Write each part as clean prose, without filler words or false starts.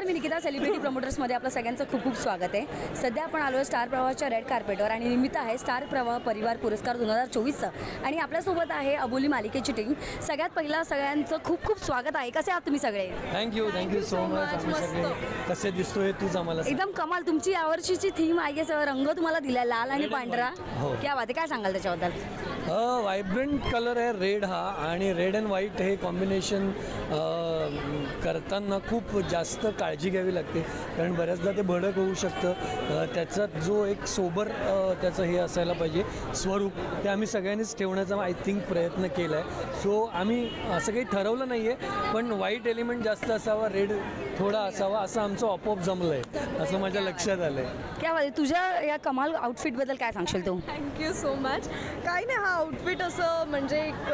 मी Nikita, celebrity प्रमोटर्समध्ये आपलं सगळ्यांचं खूप खूप स्वागत आहे. सध्या आपण आलो आहे स्टार प्रवाहाच्या रेड कार्पेटवर आणि निमित्त आहे स्टार प्रवाह परिवार पुरस्कार 2024चं आणि आपल्यासोबत आहे अबोली मालिकेची टीम. सगळ्यात पहिला सगळ्यांचं खूप खूप स्वागत आहे. कसे आहात तुम्ही सगळे? Thank you so much. आम्ही सगळे कसे दिसतोय तूच आम्हाला एकदम कमाल. तुमची यावर्षीची थीम आहे की रंग तुम्हाला दिला लाल आणि पांढरा. क्या बात आहे, काय सांगाल त्याच्याबद्दल? व्हायब्रंट कलर आहे रेड हा, आणि रेड अँड व्हाईट हे कॉम्बिनेशन करताना खूप जास्त काळजी घ्यावी लागते, कारण बऱ्याचदा ते भडक होऊ शकतं. त्याचा जो एक सोबर त्याचं हे असायला पाहिजे स्वरूप, ते आम्ही सगळ्यांनीच ठेवण्याचा आय थिंक प्रयत्न केला आहे. सो आम्ही असं काही ठरवलं नाही आहे, पण व्हाईट एलिमेंट जास्त असावा, रेड थोडा असावा, असं आमचं आपोआप जमलं आहे, असं माझ्या लक्षात आलं आहे. क्या बात आहे. तुझ्या या कमाल आउटफिटबद्दल काय सांगशील तू? Thank you so much. काही नाही, हा आउटफिट असं म्हणजे एक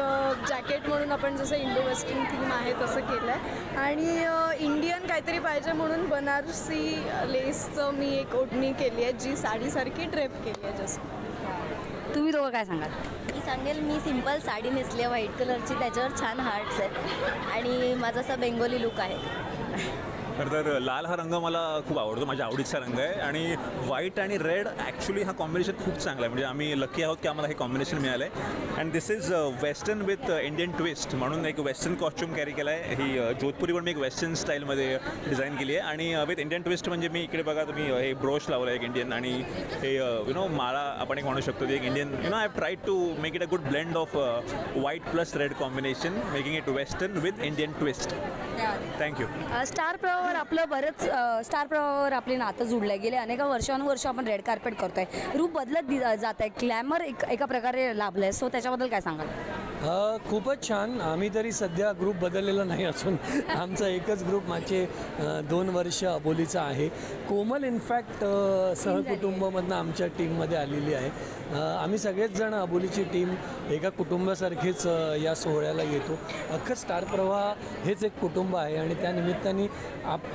जॅकेट म्हणून आपण जसं इंडो वेस्टर्न थीम आहे तसं केलं आहे, आणि इंडियन काहीतरी पाहिजे म्हणून बनारसी लेसचं मी एक ओढणी केली आहे, जी साडीसारखी ड्रेप केली आहे जस्ट. तुम्ही दोघं काय सांगाल? मी सांगेल, मी सिंपल साडी नेसली आहे व्हाईट कलरची, त्याच्यावर छान हार्ट्स आहेत आणि माझा असा बेंगोली लुक आहे. तर लाल हा रंग मला खूप आवडतो, माझ्या आवडीचा रंग आहे, आणि व्हाईट आणि रेड ॲक्च्युली हा कॉम्बिनेशन खूप चांगला आहे. म्हणजे आम्ही लकी आहोत की आम्हाला हे कॉम्बिनेशन मिळालं आहे. And this is western with Indian twist म्हणून एक वेस्टर्न कॉस्ट्यूम कॅरी केला आहे. ही जोधपुरी पण मी एक वेस्टर्न स्टाईलमध्ये डिझाईन केली आहे, आणि विथ इंडियन ट्विस्ट म्हणजे मी इकडे बघा तुम्ही हे ब्रोश लावलं आहे एक इंडियन, आणि हे माळा आपण एक म्हणू शकतो एक Indian. I have tried to make it a good blend of white plus red combination, making it western with Indian twist. Thank you. Star प्रवाहावर आपलं बरंच स्टार प्रवाहावर आपले नातं जुडलं गेले अनेक वर्षानुवर्ष आपण रेड कार्पेट करतोय, रूप बदलत जात आहे, ग्लॅमर एका प्रकारे लाभलं आहे. सो त्याच्याबद्दल काय सांगाल? खूपच छान. आम्ही तरी सध्या ग्रुप बदललेला नाही असून आमचा एकच ग्रुप मागचे 2 वर्ष अबोलीचा आहे. कोमल इनफॅक्ट सहकुटुंबामधनं आमच्या टीममध्ये आलेली आहे. आम्ही सगळेच जण अबोलीची टीम एका कुटुंबासारखेच या सोहळ्याला येतो. अख्खं स्टार प्रवाह हेच एक कुटुंब आहे, आणि त्या निमित्ताने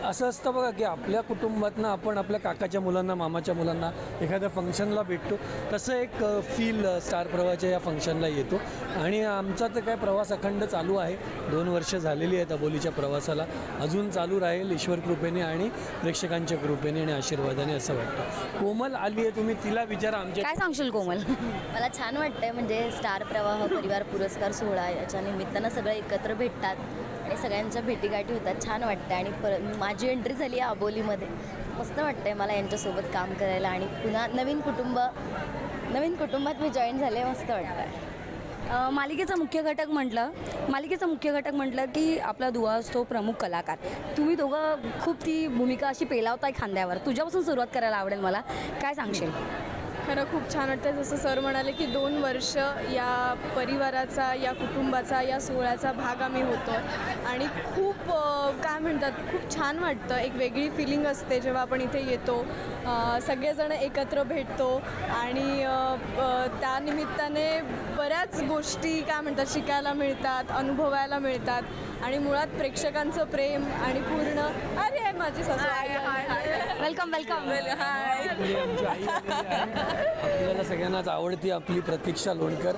असं असतं बघा की आपल्या कुटुंबातनं आपण आपल्या काकाच्या मुलांना, मामाच्या मुलांना एखाद्या फंक्शनला भेटतो, तसं एक फील स्टार प्रवाहाच्या या फंक्शनला येतो. आणि आमचा तर काय प्रवास अखंड चालू आहे. 2 वर्ष झालेली आहेत अबोलीच्या प्रवासाला, अजून चालू राहील ईश्वर कृपेने आणि प्रेक्षकांच्या कृपेने आणि आशीर्वादाने असं वाटतं. कोमल आली आहे, तुम्ही तिला विचारा. आमच्या काय सांगशील कोमल? मला छान वाटतंय, म्हणजे स्टार प्रवाह परिवार पुरस्कार सोहळा याच्या निमित्तानं सगळे एकत्र भेटतात आणि सगळ्यांच्या भेटीगाठी होतात. छान वाटतं, आणि माझी एंट्री झाली आहे अबोलीमध्ये. मस्त वाटतंय मला यांच्यासोबत काम करायला, आणि पुन्हा नवीन कुटुंबात मी जॉईन झाले. मस्त वाटतं. मालिकेचा मुख्य घटक म्हटलं की आपला दुवा असतो प्रमुख कलाकार. तुम्ही दोघं खूप ती भूमिका अशी पेलावताय खांद्यावर. तुझ्यापासून सुरुवात करायला आवडेल मला. काय सांगशील? खरं खूप छान वाटतं. जसं सर म्हणाले की 2 वर्ष या परिवाराचा, या कुटुंबाचा, या सोहळ्याचा भाग आम्ही होतो, आणि खूप काय म्हणतात, खूप छान वाटतं. एक वेगळी फिलिंग असते जेव्हा आपण इथे येतो, सगळेजण एकत्र भेटतो, आणि त्या निमित्ताने बऱ्याच गोष्टी काय म्हणतात शिकायला मिळतात, अनुभवायला मिळतात, आणि मुळात प्रेक्षकांचं प्रेम आणि पूर्ण अरे माझी सासू वेलकम. हाय. आपल्याला सगळ्यांनाच आवडती आपली प्रतीक्षा लोणकर.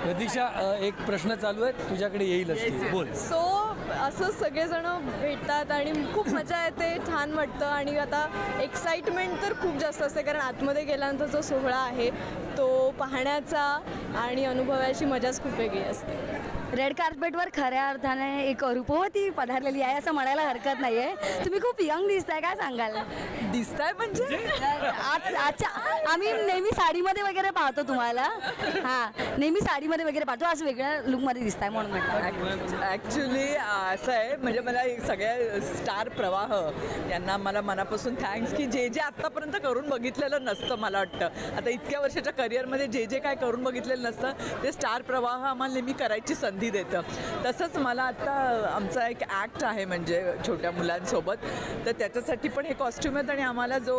प्रतीक्षा, एक प्रश्न चालू आहे, तुझ्याकडे येईलच ती. बोल. सो असं सगळेजण भेटतात आणि खूप मजा येते, छान वाटतं, आणि आता एक्साइटमेंट तर खूप जास्त असते, कारण आतमध्ये गेल्यानंतर जो सोहळा आहे तो पाहण्याचा आणि अनुभवाची मजाच खूप वेगळी असते. रेड कार्पेटवर खऱ्या अर्थाने एक रूपवती पधारलेली आहे असं म्हणायला हरकत नाही आहे. तुम्ही खूप यंग दिसताय, काय सांगाल? दिसताय म्हणजे अच्छा, आम्ही नेहमी साडीमध्ये वगैरे पाहतो तुम्हाला. हां, नेहमी साडीमध्ये वगैरे पाहतो, असं वेगळ्या लुकमध्ये दिसताय म्हणून म्हटलं. ॲक्च्युली असं आहे, म्हणजे मला सगळ्या स्टार प्रवाह यांना मला मनापासून थँक्स, की जे आत्तापर्यंत करून बघितलेलं नसतं. मला वाटतं आता इतक्या वर्षाच्या करिअरमध्ये जे काय करून बघितलेलं नसतं ते स्टार प्रवाह आम्हाला नेहमी करायची संधी देतं. तसंच मला आत्ता आमचा एक ॲक्ट आहे म्हणजे छोट्या मुलांसोबत, तर त्याच्यासाठी पण हे कॉस्ट्युम आहेत, आणि आम्हाला जो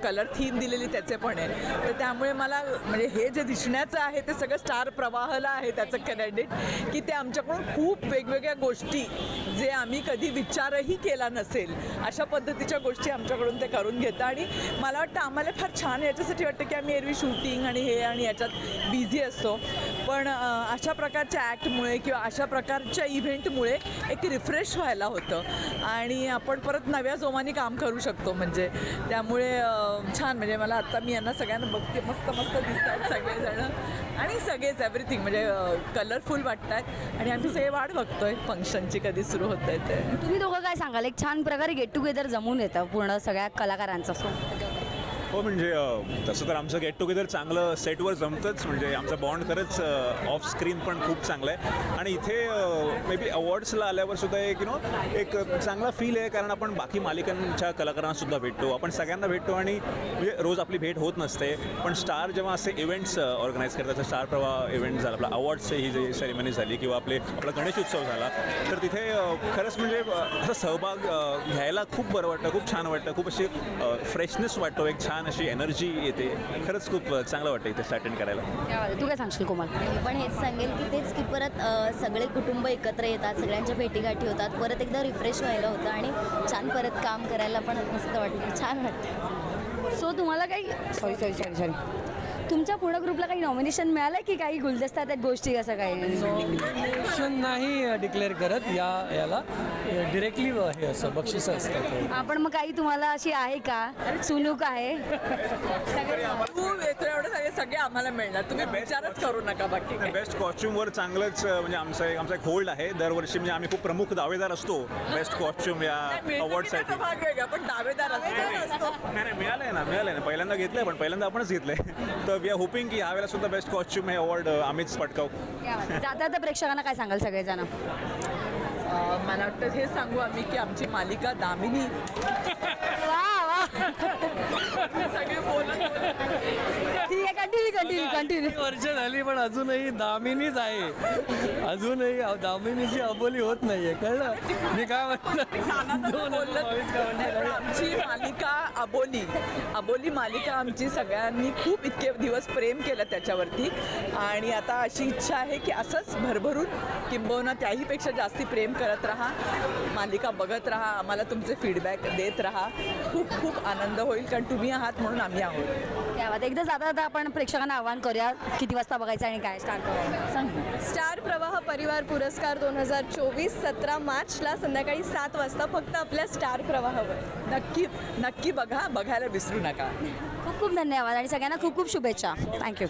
कलर थीम दिलेली त्याचे पण आहे. तर त्यामुळे मला म्हणजे हे जे दिसण्याचं आहे ते सगळं स्टार प्रवाहाला आहे त्याचं क्रेडिट, की ते आमच्याकडून खूप वेगवेगळ्या गोष्टी जे आम्ही कधी विचारही केला नसेल अशा पद्धतीच्या गोष्टी आमच्याकडून ते करून घेतात. आणि मला वाटतं आम्हाला फार छान याच्यासाठी वाटतं की आम्ही एरवी शूटिंग आणि हे आणि याच्यात बिझी असतो, पण अशा प्रकारच्या ॲक्टमुळे किंवा अशा प्रकारच्या इव्हेंटमुळे एक रिफ्रेश व्हायला होतं आणि आपण परत नव्या जोमाने काम करू शकतो. म्हणजे त्यामुळे छान, म्हणजे मला आत्ता मी यांना सगळ्यांना बघते, मस्त मस्त दिसतात सगळेजणं आणि सगळेच एव्हरीथिंग म्हणजे कलरफुल वाटत आहेत आणि आम्ही सगळे वाट बघतोय फंक्शनची कधी सुरू होत आहे ते. तुम्ही दोघं काय सांगाल, एक छान प्रकारे गेट टुगेदर जमून येतं पूर्ण सगळ्या कलाकारांचं. हो म्हणजे तसं तर आमचं गेट टुगेदर चांगलं सेटवर जमतंच. म्हणजे आमचं बॉन्ड खरंच ऑफ स्क्रीन पण खूप चांगलं आहे आणि इथे मे बी अवॉर्ड्सला आल्यावर सुद्धा एक एक चांगला फील आहे, कारण आपण बाकी मालिकांच्या कलाकारांनासुद्धा भेटतो, आपण सगळ्यांना भेटतो आणि म्हणजे रोज आपली भेट होत नसते. पण स्टार जेव्हा असे इव्हेंट्स ऑर्गनाईज करतात, स्टार प्रवाह इव्हेंट झाला, आपला अवॉर्ड्सची ही जी सेरेमनी झाली किंवा आपला गणेश उत्सव झाला, तर तिथे खरंच म्हणजे असा सहभाग घ्यायला खूप बरं वाटतं, खूप छान वाटतं, खूप अशी फ्रेशनेस वाटतो, एक छान अशी एनर्जी येते. खरंच खूप चांगलं वाटतं इथे अटेंड करायला. तू काय सांगशील कोमल? मी पण हेच सांगेल की तेच की परत सगळे कुटुंब एकत्र येतात, सगळ्यांच्या भेटीगाठी होतात, परत एकदा रिफ्रेश व्हायला होतं आणि छान परत काम करायला पण मस्त वाटतं, छान वाटतं. सो तुम्हाला काही सॉरी तुमच्या पूर्ण ग्रुपला काही नॉमिनेशन मिळालं की काही गुलदस्ता त्यात गोष्टी असं काही? नॉमिनेशन नाही डिक्लेअर करत याला डिरेक्टली हे असं बक्षिसं असतात. आपण मग काही तुम्हाला अशी आहे का सुनूक आहे? खूप येतो एवढं सगळे आम्हाला मिळणार, तुम्ही विचारच करू नका बाकी काही. बेस्ट कॉस्ट्युमवर चांगलंच म्हणजे आमचा एक होल्ड आहे दरवर्षी. म्हणजे आम्ही खूप प्रमुख दावेदार असतो बेस्ट कॉस्ट्युम या अवॉर्डसाठी. भाग वेगळा पण दावेदार असतो. नाही मिळालंय ना, पहिल्यांदा घेतलंय, पण पहिल्यांदा आपणच घेतलंय. तर वी आर होपिंग की ह्यावेळेला सुद्धा बेस्ट कॉस्ट्युम हे अवॉर्ड आम्हीच पटकावू. जाता तर प्रेक्षकांना काय सांगाल सगळेजण? मला वाटतं हे सांगू आम्ही की आमची मालिका दामिनी सगळे बोलत ठीक आहे, कंटिन्यू. वर्ष झाली पण अजूनही दामिनीच आहे, अजूनही दामिनीची अबोली होत नाहीये, कळलं मी काय म्हणलं? आमची मालिका अबोली मालिका आमची सगळ्यांनी खूप इतके दिवस प्रेम केलं त्याच्यावरती आणि आता अशी इच्छा आहे की असंच भरभरून किंबहुना त्याहीपेक्षा जास्ती प्रेम करत राहा, मालिका बघत राहा, आम्हाला तुमचे फीडबॅक देत राहा. खूप खूप आनंद होईल, कारण तुम्ही आहात म्हणून आम्ही आहोत. त्यावर एकदा जाता आपण प्रेक्षकांना आवाहन करूया, किती वाजता बघायचं आणि काय स्टार्ट करूया सांग. स्टार प्रवाह परिवार पुरस्कार 2024 17 मार्चला संध्याकाळी 7 वाजता फक्त आपल्या स्टार प्रवाहावर. नक्की बघायला विसरू नका. खूप खूप धन्यवाद आणि सगळ्यांना खूप खूप शुभेच्छा. थँक्यू.